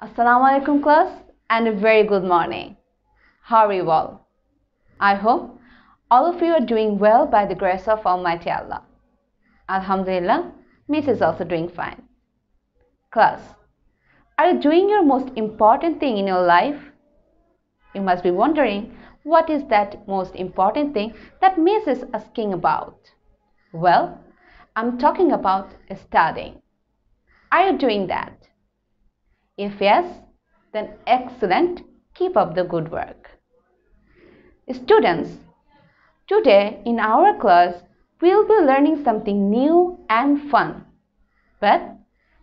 Assalamu alaikum class and a very good morning. How are you all? I hope all of you are doing well by the grace of Almighty Allah. Alhamdulillah, Miss is also doing fine. Class, are you doing your most important thing in your life? You must be wondering, what is that most important thing that Miss is asking about? Well, I'm talking about studying. Are you doing that? If yes, then excellent. Keep up the good work. Students, today in our class, we'll be learning something new and fun. But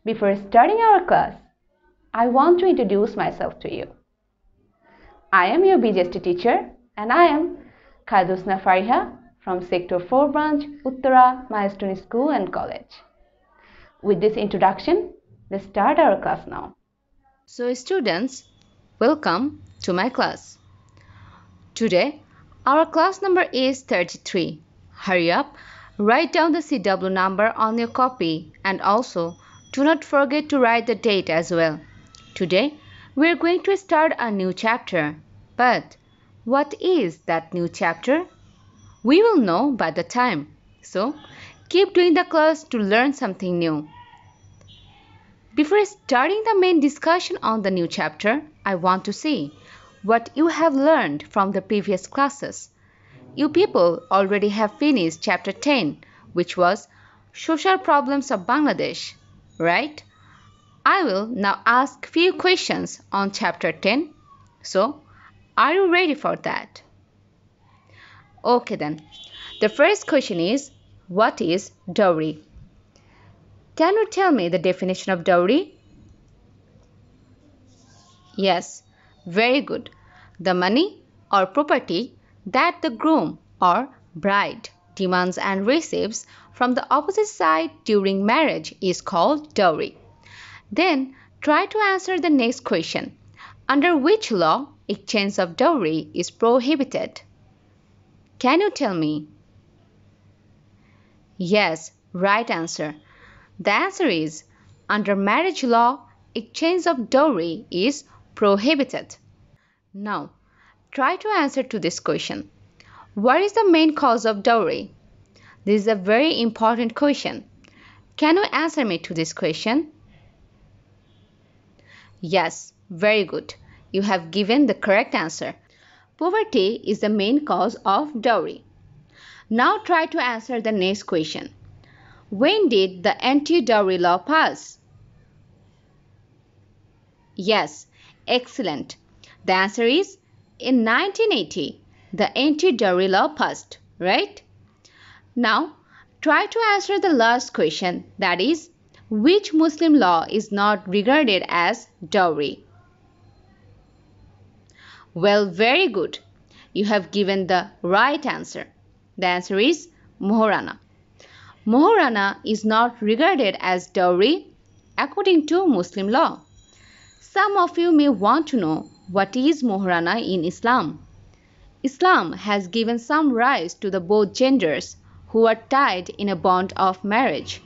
before starting our class, I want to introduce myself to you. I am your BGST teacher and I am Khadusna Fariha from Sector 4 branch, Uttara Milestone School and College. With this introduction, let's start our class now. So students, welcome to my class. Today, our class number is 33. Hurry up, write down the CW number on your copy and also do not forget to write the date as well. Today, we are going to start a new chapter. But what is that new chapter? We will know by the time. So, keep doing the class to learn something new. Before starting the main discussion on the new chapter, I want to see what you have learned from the previous classes. You people already have finished chapter 10, which was Social Problems of Bangladesh, right? I will now ask few questions on chapter 10. So, are you ready for that? Okay then. The first question is, what is dowry? Can you tell me the definition of dowry? Yes, very good. The money or property that the groom or bride demands and receives from the opposite side during marriage is called dowry. Then try to answer the next question. Under which law exchange of dowry is prohibited? Can you tell me? Yes, right answer. The answer is, under marriage law, exchange of dowry is prohibited. Now, try to answer to this question. What is the main cause of dowry? This is a very important question. Can you answer me to this question? Yes, very good. You have given the correct answer. Poverty is the main cause of dowry. Now try to answer the next question. When did the anti-dowry law pass? Yes, excellent. The answer is in 1980, the anti-dowry law passed, right? Now, try to answer the last question, that is, which Muslim law is not regarded as dowry? Well, very good. You have given the right answer. The answer is Moharana. Moharana is not regarded as dowry according to Muslim law. Some of you may want to know what is Moharana in Islam. Islam has given some rights to the both genders who are tied in a bond of marriage.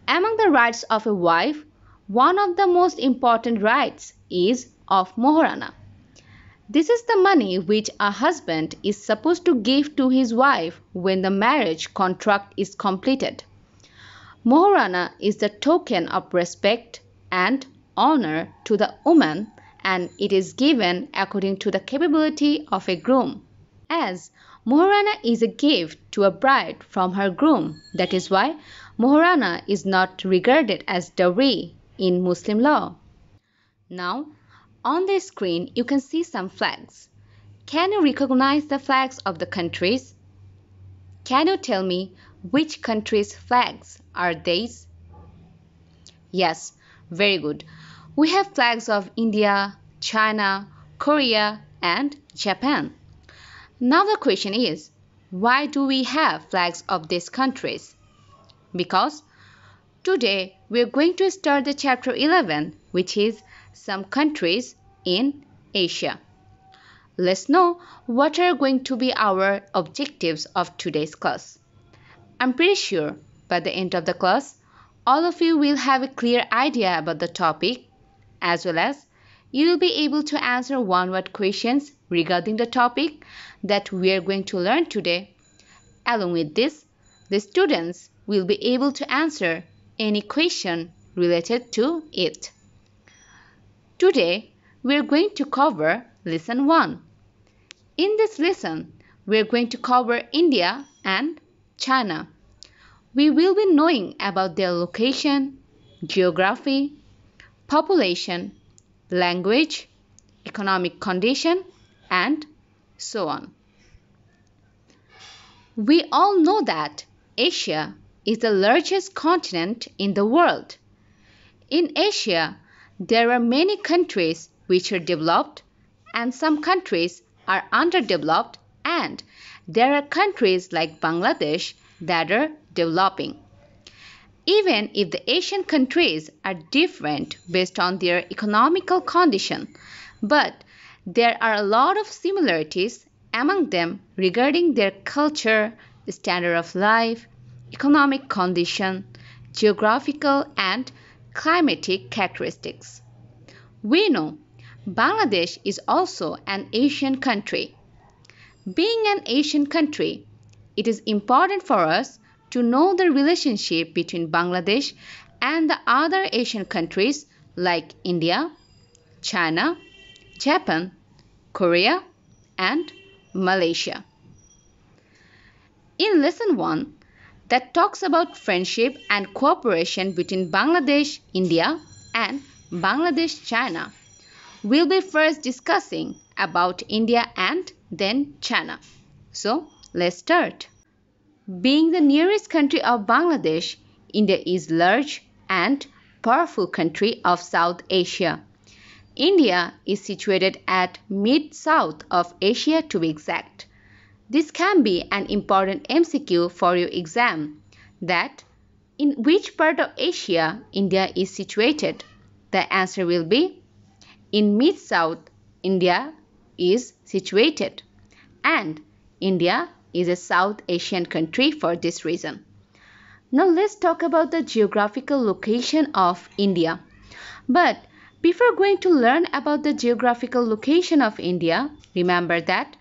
Among the rights of a wife, one of the most important rights is of Moharana. This is the money which a husband is supposed to give to his wife when the marriage contract is completed. Moharana is the token of respect and honor to the woman, and it is given according to the capability of a groom. As Moharana is a gift to a bride from her groom, that is why Moharana is not regarded as dowry in Muslim law. Now, on the screen, you can see some flags. Can you recognize the flags of the countries? Can you tell me which countries' flags are these? Yes, very good. We have flags of India, China, Korea, and Japan. Now the question is, why do we have flags of these countries? Because today we are going to start the chapter 11, which is some countries in Asia. Let's know what are going to be our objectives of today's class. I'm pretty sure by the end of the class, all of you will have a clear idea about the topic as well as you will be able to answer one-word questions regarding the topic that we are going to learn today. Along with this, the students will be able to answer any question related to it. Today, we are going to cover Lesson 1. In this lesson, we are going to cover India and China. We will be knowing about their location, geography, population, language, economic condition, and so on. We all know that Asia is the largest continent in the world. In Asia, there are many countries which are developed and some countries are underdeveloped, and there are countries like Bangladesh that are developing. Even if the Asian countries are different based on their economical condition, but there are a lot of similarities among them regarding their culture, standard of life, economic condition, geographical and climatic characteristics. We know Bangladesh is also an Asian country. Being an Asian country, it is important for us to know the relationship between Bangladesh and the other Asian countries like India, China, Japan, Korea, and Malaysia. In Lesson 1, that talks about friendship and cooperation between Bangladesh, India, and Bangladesh, China, we'll be first discussing about India and then China. So, let's start. Being the nearest country of Bangladesh, India is large and powerful country of South Asia. India is situated at mid-south of Asia to be exact. This can be an important MCQ for your exam, that in which part of Asia India is situated. The answer will be in mid-south India is situated, and India is a South Asian country for this reason. Now let's talk about the geographical location of India. But before going to learn about the geographical location of India, remember that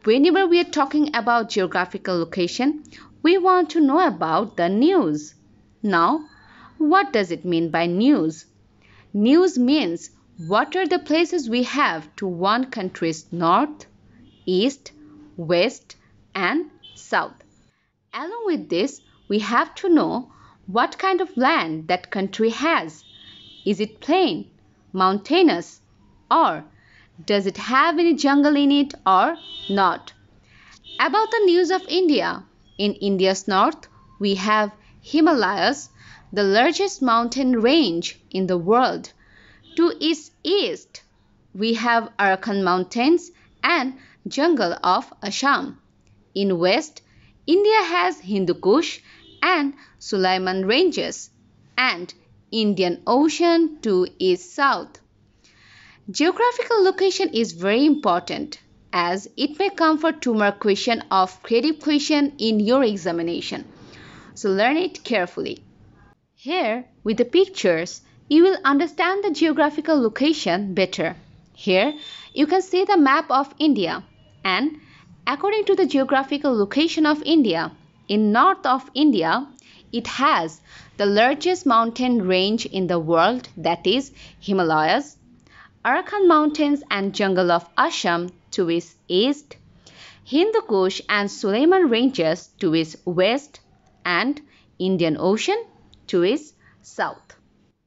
whenever we are talking about geographical location, we want to know about the news. Now, what does it mean by news? News means what are the places we have to one country's north, east, west, and south. Along with this, we have to know what kind of land that country has. Is it plain, mountainous, or does it have any jungle in it or not? About the news of India, in India's north, we have Himalayas, the largest mountain range in the world. To its east, we have Arakan Mountains and jungle of Assam. In west, India has Hindu Kush and Sulaiman Ranges, and Indian Ocean to its south. Geographical location is very important as it may come for 2 mark question of creative question in your examination. So learn it carefully. Here with the pictures, you will understand the geographical location better. Here you can see the map of India, and according to the geographical location of India, in north of India, it has the largest mountain range in the world, that is Himalayas, Arakan Mountains and jungle of Assam to its east, Hindu Kush and Sulaiman Ranges to its west, and Indian Ocean to its south.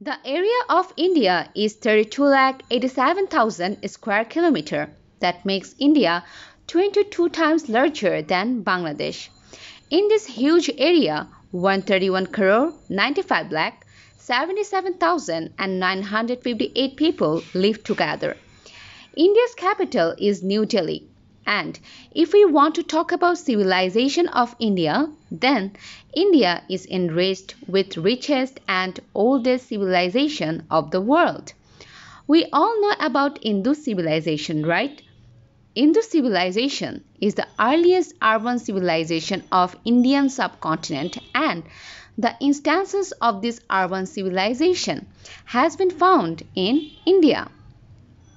The area of India is 32,87,000 square kilometer. That makes India 22 times larger than Bangladesh. In this huge area, 131 crore 95 lakh 77,958 people live together. India's capital is New Delhi. And if we want to talk about civilization of India, then India is enriched with richest and oldest civilization of the world. We all know about Indus civilization, right? Indus civilization is the earliest urban civilization of Indian subcontinent and the instances of this urban civilization has been found in India.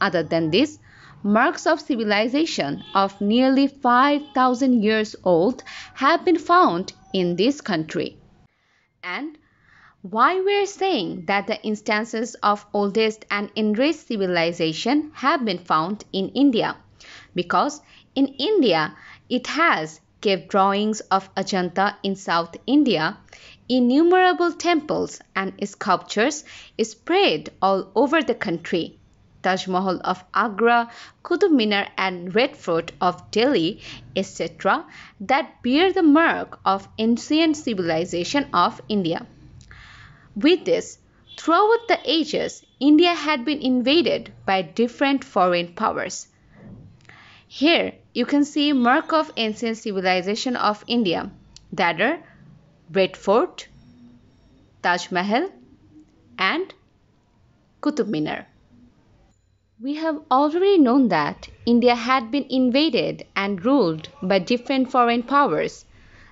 Other than this, marks of civilization of nearly 5,000 years old have been found in this country. And why we're saying that the instances of oldest and enriched civilization have been found in India? Because in India, it has cave drawings of Ajanta in South India, innumerable temples and sculptures spread all over the country. Taj Mahal of Agra, Qutub Minar and Red Fort of Delhi, etc., that bear the mark of ancient civilization of India. With this, throughout the ages, India had been invaded by different foreign powers. Here you can see mark of ancient civilization of India, that are Red Fort, Taj Mahal and Qutub Minar. We have already known that India had been invaded and ruled by different foreign powers.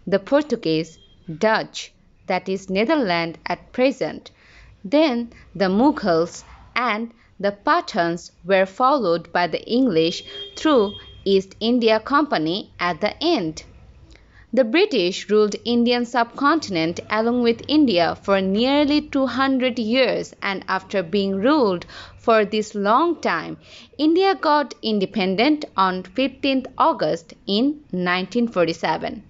The Portuguese, Dutch, that is Netherlands at present, then the Mughals and the Pathans were followed by the English through East India Company at the end. The British ruled Indian subcontinent along with India for nearly 200 years, and after being ruled for this long time, India got independent on 15th August in 1947.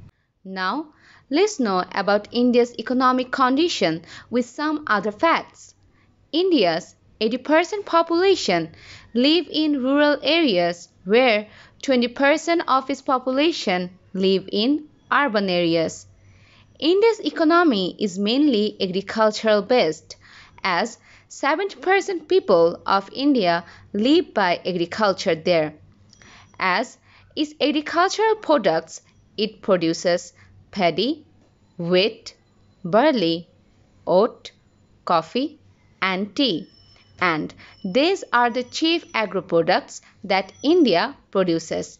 Now, let's know about India's economic condition with some other facts. India's 80% population live in rural areas where 20% of its population live in urban areas. India's economy is mainly agricultural based, as 70% people of India live by agriculture there. As its agricultural products, it produces paddy, wheat, barley, oat, coffee, and tea. And these are the chief agro products that India produces.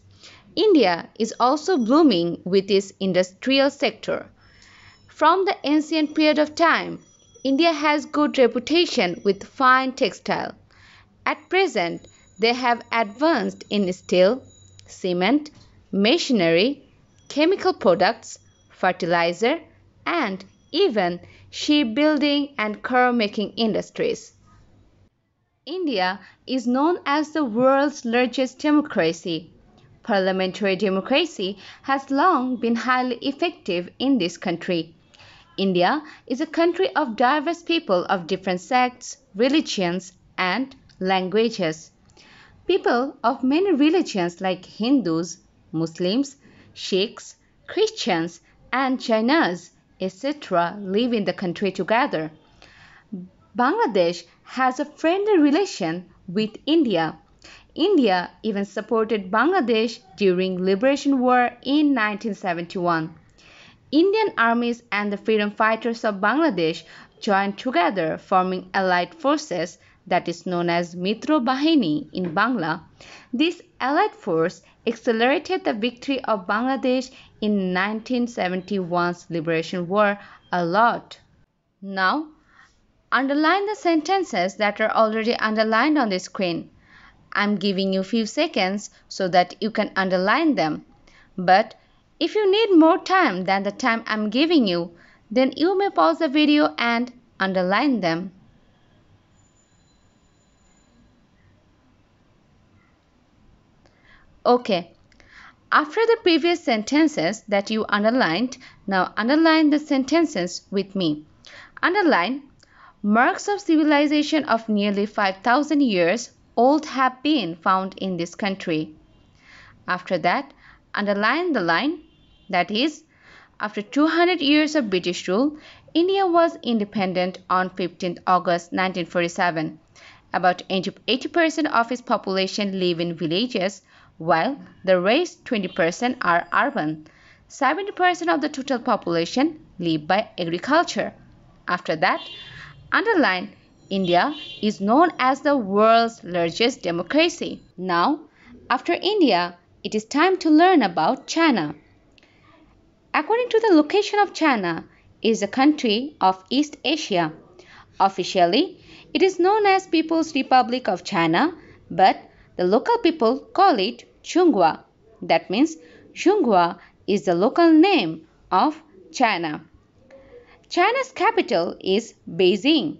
India is also blooming with its industrial sector. From the ancient period of time, India has good reputation with fine textile. At present, they have advanced in steel, cement, machinery, chemical products, fertilizer, and even shipbuilding and car-making industries. India is known as the world's largest democracy. Parliamentary democracy has long been highly effective in this country. India is a country of diverse people of different sects, religions, and languages. People of many religions like Hindus, Muslims, Sikhs, Christians, and Jainas, etc., live in the country together. Bangladesh has a friendly relation with India. India even supported Bangladesh during Liberation War in 1971. Indian armies and the freedom fighters of Bangladesh joined together forming allied forces that is known as Mitra Bahini in Bangla. This allied force accelerated the victory of Bangladesh in 1971's Liberation War a lot. Now, underline the sentences that are already underlined on the screen. I'm giving you few seconds so that you can underline them. But if you need more time than the time I'm giving you, then you may pause the video and underline them. Okay, after the previous sentences that you underlined, now underline the sentences with me. Underline, marks of civilization of nearly 5,000 years old have been found in this country. After that, underline the line, that is, after 200 years of British rule, India was independent on 15th August 1947. About 80% of its population live in villages, while the rest 20% are urban. 70% of the total population live by agriculture. After that, underline, India is known as the world's largest democracy. Now, after India, it is time to learn about China. According to the location of China, is a country of East Asia. Officially, it is known as People's Republic of China, but the local people call it Zhonghua. That means Zhonghua is the local name of China. China's capital is Beijing.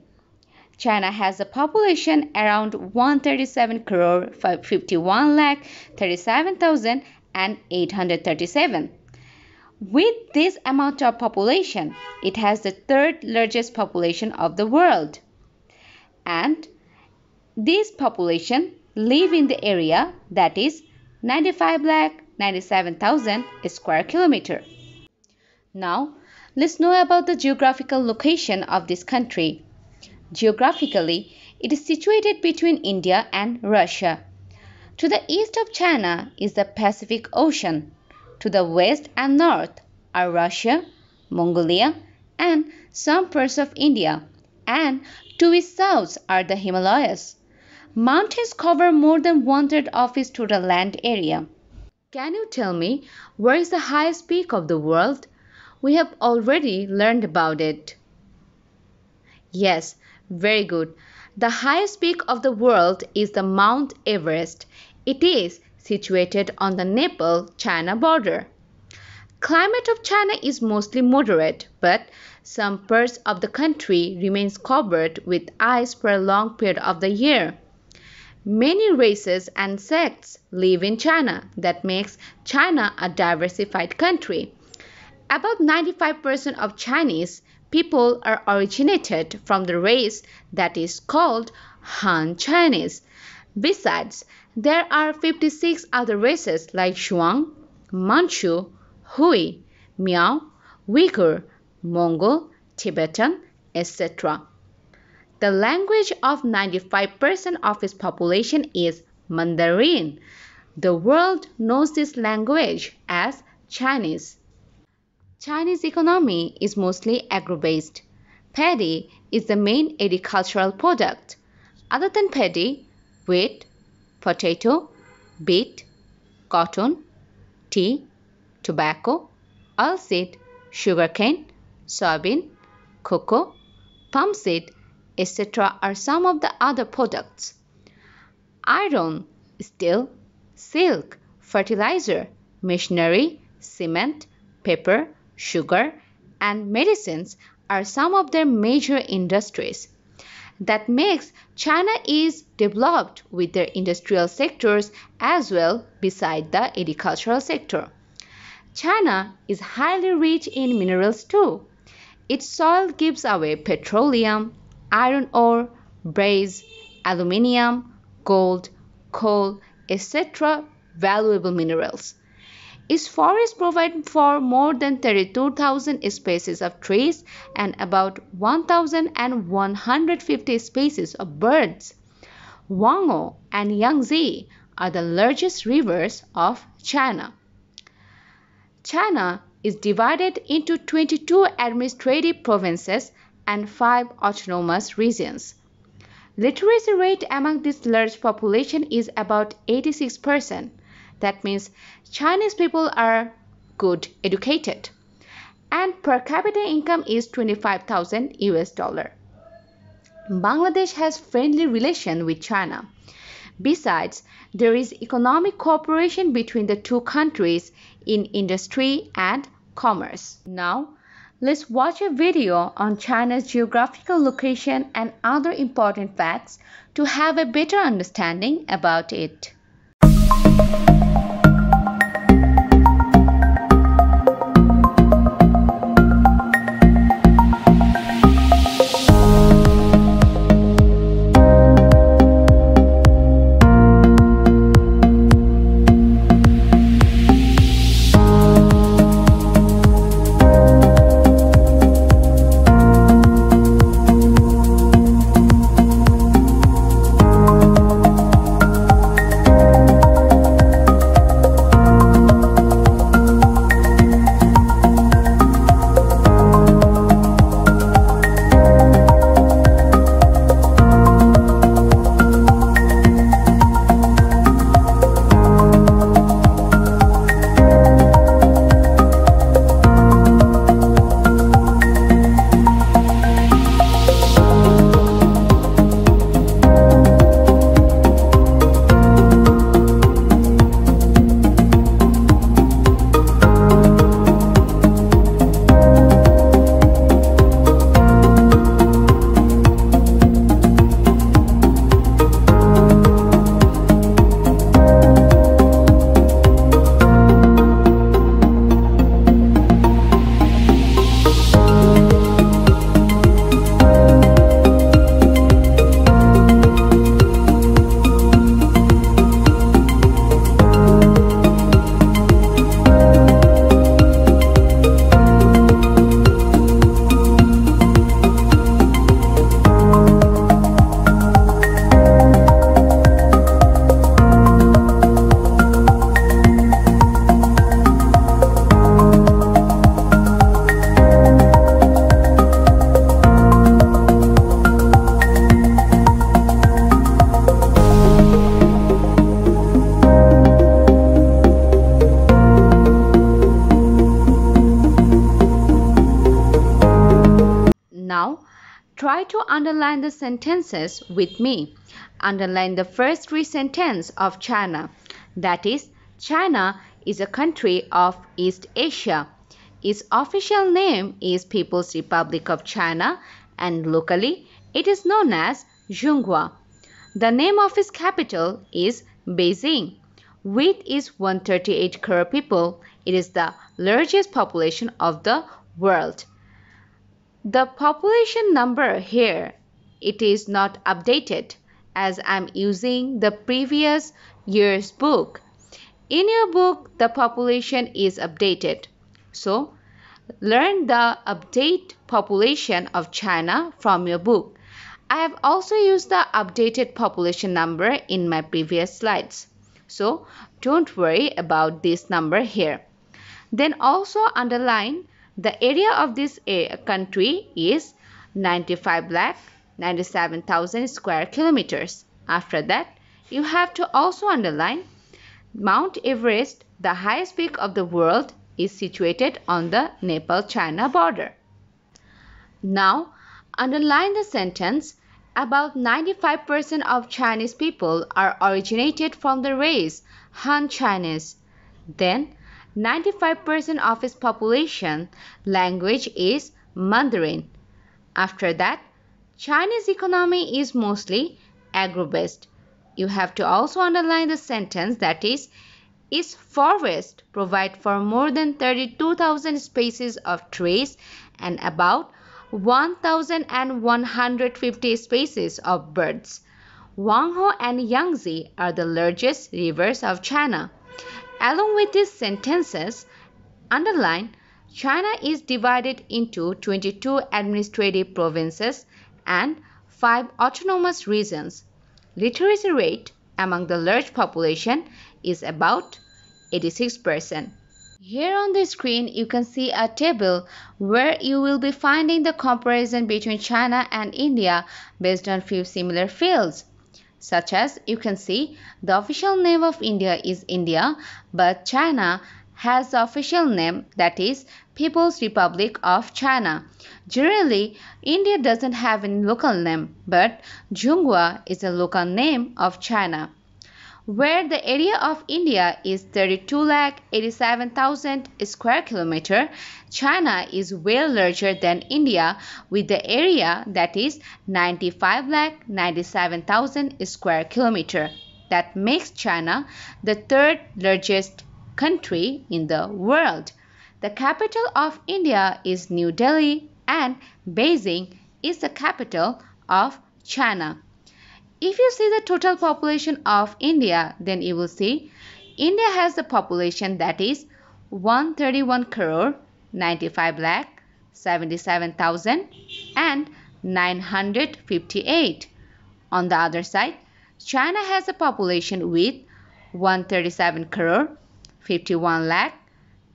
China has a population around 137 crore 51 lakh 37,837. With this amount of population, it has the third largest population of the world. And this population live in the area that is 95 lakh 97,000 square kilometer. Now, let's know about the geographical location of this country. Geographically, it is situated between India and Russia. To the east of China is the Pacific Ocean. To the west and north are Russia, Mongolia, and some parts of India. And to its south are the Himalayas. Mountains cover more than one-third of its total land area. Can you tell me where is the highest peak of the world? We have already learned about it. Yes, very good. The highest peak of the world is the Mount Everest. It is situated on the Nepal-China border. Climate of China is mostly moderate, but some parts of the country remains covered with ice for a long period of the year. Many races and sects live in China. That makes China a diversified country. About 95% of Chinese people are originated from the race that is called Han Chinese. Besides, there are 56 other races like Zhuang, Manchu, Hui, Miao, Uyghur, Mongol, Tibetan, etc. The language of 95% of its population is Mandarin. The world knows this language as Chinese. Chinese economy is mostly agro-based. Paddy is the main agricultural product. Other than paddy, wheat, potato, beet, cotton, tea, tobacco, oilseed, sugarcane, soybean, cocoa, palm seed, etc. are some of the other products. Iron, steel, silk, fertilizer, machinery, cement, paper, sugar, and medicines are some of their major industries. That makes China is developed with their industrial sectors as well beside the agricultural sector. China is highly rich in minerals too. Its soil gives away petroleum, iron ore, brass, aluminium, gold, coal, etc. valuable minerals. Its forests provide for more than 32,000 species of trees and about 1,150 species of birds. Huanghe and Yangtze are the largest rivers of China. China is divided into 22 administrative provinces and 5 autonomous regions. Literacy rate among this large population is about 86%. That means Chinese people are good educated. And per capita income is 25,000 US dollar. Bangladesh has friendly relation with China. Besides, there is economic cooperation between the two countries in industry and commerce. Now, let's watch a video on China's geographical location and other important facts to have a better understanding about it. Try to underline the sentences with me. Underline the first three sentences of China. That is, China is a country of East Asia. Its official name is People's Republic of China and locally it is known as Zhonghua. The name of its capital is Beijing. With its 138 crore people, it is the largest population of the world. The population number here, it is not updated as I am using the previous year's book. In your book, the population is updated. So, learn the update population of China from your book. I have also used the updated population number in my previous slides. So, don't worry about this number here. Then also underline the area of this country is 95,97,000 square kilometers. After that, you have to also underline Mount Everest, the highest peak of the world, is situated on the Nepal-China border. Now, underline the sentence, about 95% of Chinese people are originated from the race Han Chinese. Then, 95% of its population language is Mandarin. After that, Chinese economy is mostly agro-based. You have to also underline the sentence that is, its forests provide for more than 32,000 species of trees and about 1,150 species of birds. Huanghe and Yangtze are the largest rivers of China. Along with these sentences, underline China is divided into 22 administrative provinces and 5 autonomous regions. Literacy rate among the large population is about 86%. Here on the screen you can see a table where you will be finding the comparison between China and India based on few similar fields. Such as you can see the official name of India is India, but China has the official name that is People's Republic of China. Generally, India doesn't have any local name, but Zhonghua is a local name of China. Where the area of India is 32,87,000 square kilometer, China is well larger than India with the area that is 95,97,000 square kilometer. That makes China the third largest country in the world. The capital of India is New Delhi and Beijing is the capital of China. If you see the total population of India, then you will see India has the population that is 131 crore 95 lakh 77,000 and 958. On the other side, China has a population with 137 crore 51 lakh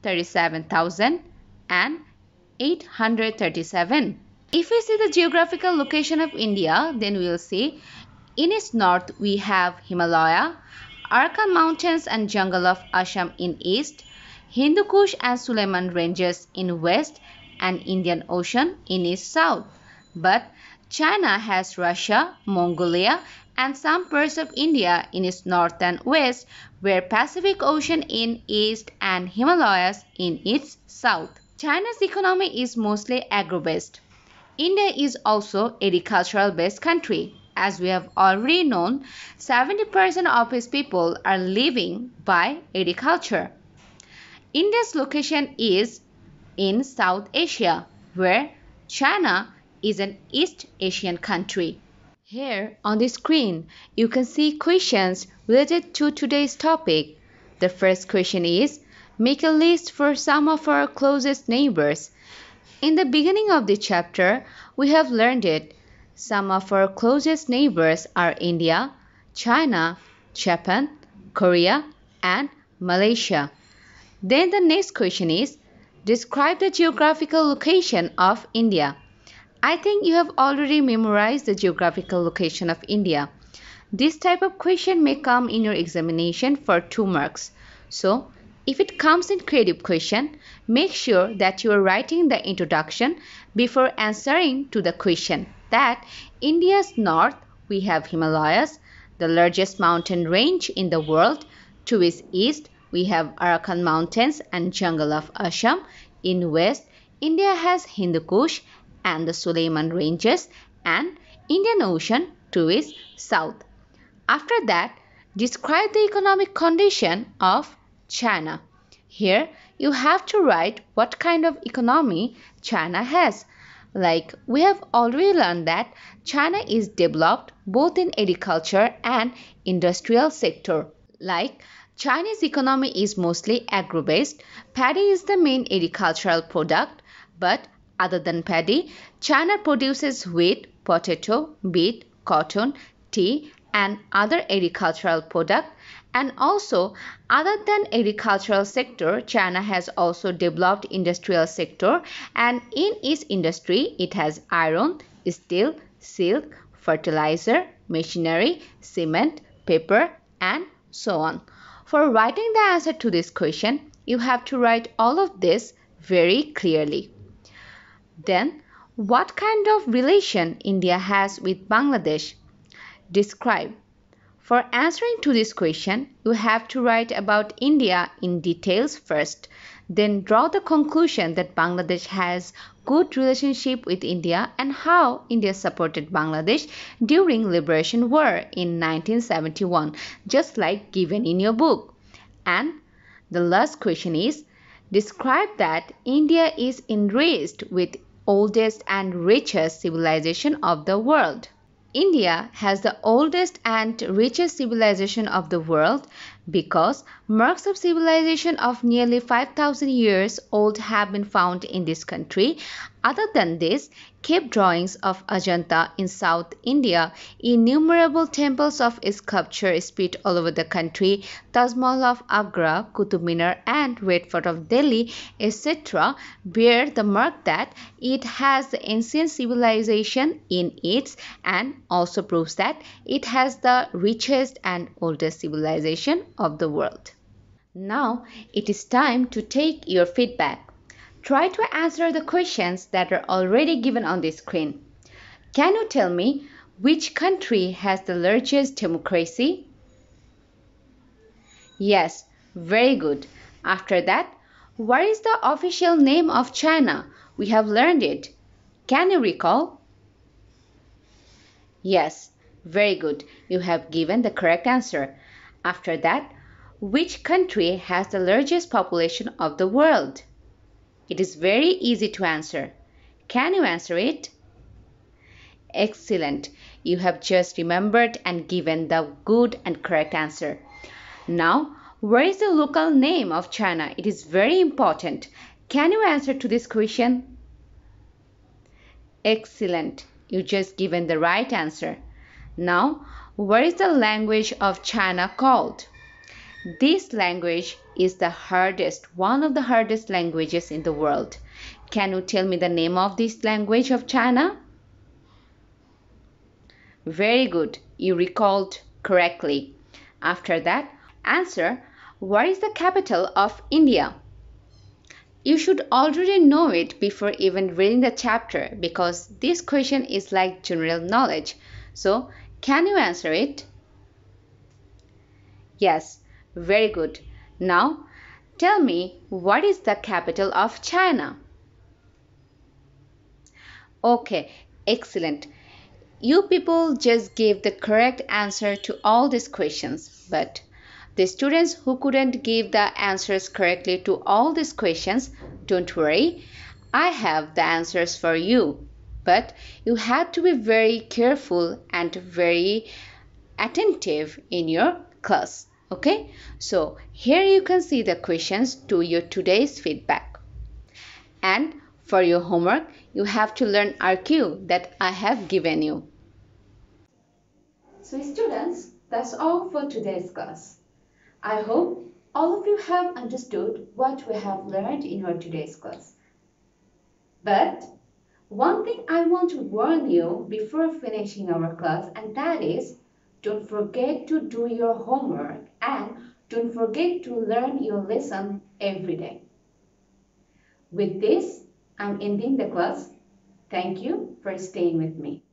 37,000 and 837. If we see the geographical location of India, then we will see in its north we have Himalaya, Arakan Mountains and jungle of Assam in east, Hindu Kush and Suleiman Ranges in west and Indian Ocean in its south. But China has Russia, Mongolia and some parts of India in its north and west, where Pacific Ocean in east and Himalayas in its south. China's economy is mostly agro-based. India is also agricultural-based country. As we have already known, 70% of its people are living by agriculture. India's location is in South Asia, where China is an East Asian country. Here on the screen, you can see questions related to today's topic. The first question is, make a list for some of our closest neighbors. In the beginning of the chapter, we have learned it. Some of our closest neighbors are India, China, Japan, Korea, and Malaysia. Then the next question is, describe the geographical location of India. I think you have already memorized the geographical location of India. This type of question may come in your examination for 2 marks. So, if it comes in creative question, make sure that you are writing the introduction before answering to the question. that India's north we have Himalayas, the largest mountain range in the world. To its east we have Arakan Mountains and jungle of Assam. In west, India has Hindu Kush and the Suleiman Ranges and Indian Ocean to its south. After that, describe the economic condition of China. Here, you have to write what kind of economy China has. Like we have already learned that China is developed both in agriculture and industrial sector. Like Chinese economy is mostly agro-based. Paddy is the main agricultural product, but other than paddy, China produces wheat, potato, beet, cotton, tea, and other agricultural product. And also, other than agricultural sector, China has also developed industrial sector, and in its industry, it has iron, steel, silk, fertilizer, machinery, cement, paper, and so on. For writing the answer to this question, you have to write all of this very clearly. Then, what kind of relation India has with Bangladesh? Describe. For answering to this question, you have to write about India in details first, then draw the conclusion that Bangladesh has good relationship with India and how India supported Bangladesh during Liberation War in 1971, just like given in your book. And the last question is, describe that India is enriched with oldest and richest civilization of the world. India has the oldest and richest civilization of the world because marks of civilization of nearly 5,000 years old have been found in this country. Other than this, cave drawings of Ajanta in South India, innumerable temples of sculpture spread all over the country, Taj Mahal of Agra, Qutub Minar and Red Fort of Delhi, etc. bear the mark that it has the ancient civilization in it and also proves that it has the richest and oldest civilization of the world. Now it is time to take your feedback. Try to answer the questions that are already given on the screen. Can you tell me which country has the largest democracy? Yes, very good. After that, what is the official name of China? We have learned it. Can you recall? Yes, very good. You have given the correct answer. After that, which country has the largest population of the world? It is very easy to answer. Can you answer it? Excellent. You have just remembered and given the good and correct answer. Now, where is the local name of China? It is very important. Can you answer to this question? Excellent. You just given the right answer. Now, where is the language of China called? This language is the hardest, one of the hardest languages in the world. Can you tell me the name of this language of China? Very good, you recalled correctly. After that, answer, what is the capital of India? You should already know it before even reading the chapter because this question is like general knowledge. So, can you answer it? Yes. Very good. Now, tell me what is the capital of China? Okay, excellent. You people just gave the correct answer to all these questions, but the students who couldn't give the answers correctly to all these questions, don't worry. I have the answers for you, but you have to be very careful and very attentive in your class. Okay, so here you can see the questions to your today's feedback. And for your homework, you have to learn RQ that I have given you. So students, that's all for today's class. I hope all of you have understood what we have learned in our today's class. But one thing I want to warn you before finishing our class, and that is, don't forget to do your homework and don't forget to learn your lesson every day. With this, I'm ending the class. Thank you for staying with me.